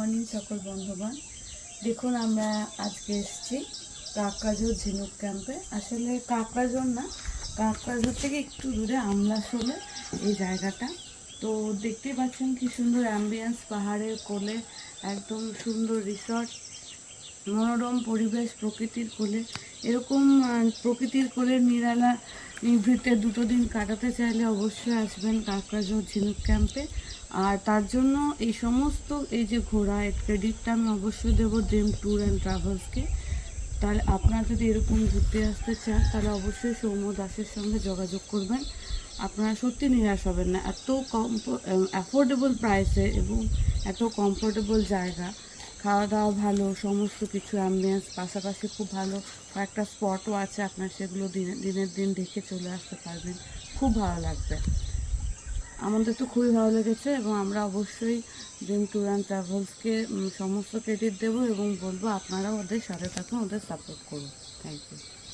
Morning সকল বন্ধুগণ। দেখুন আমরা আজকে এসেছি কাকড়াঝোড় ঝিনুক ক্যাম্পে। আসলে কাকড়াঝোড় না, কাকড়াঝোড় থেকে একটু দূরে আমলাশোলে এই জায়গাটা। তো দেখতেই পাচ্ছেন কি সুন্দর অ্যাম্বিয়েন্স, পাহাড়ের কোলে একদম সুন্দর রিসর্ট, মনোরম পরিবেশ, প্রকৃতির কোলে। এরকম প্রকৃতির কোলে নিরালা নিভৃতে দুটো দিন কাটাতে চাইলে অবশ্যই আসবেন কাকড়াঝোড় ঝিনুক ক্যাম্পে। আর তার জন্য এই সমস্ত এই যে ঘোরা, এর ক্রেডিটটা আমি অবশ্যই দেবো ড্রিম ট্যুর অ্যান্ড ট্রাভেলসকে। তাহলে আপনারা যদি এরকম ঘুরতে আসতে চান তাহলে অবশ্যই সৌম্য দাসের সঙ্গে যোগাযোগ করবেন। আপনারা সত্যি নিরাশ হবেন না, এত কম অ্যাফোর্ডেবল প্রাইসে এবং এত কমফোর্টেবল জায়গা, খাওয়া দাওয়া ভালো, সমস্ত কিছু অ্যাম্বিয়েন্স, পাশাপাশি খুব ভালো কয়েকটা স্পটও আছে, আপনার সেগুলো দিনের দিন দেখে চলে আসতে পারবেন, খুব ভালো লাগবে। আমাদের তো খুবই ভালো লেগেছে এবং আমরা অবশ্যই ড্রিম ট্যুর অ্যান্ড ট্রাভেলসকে সমস্ত ক্রেডিট দেবো এবং বলবো আপনারাও ওদের সাথে থাকুন, ওদের সাপোর্ট করুন। Thank you.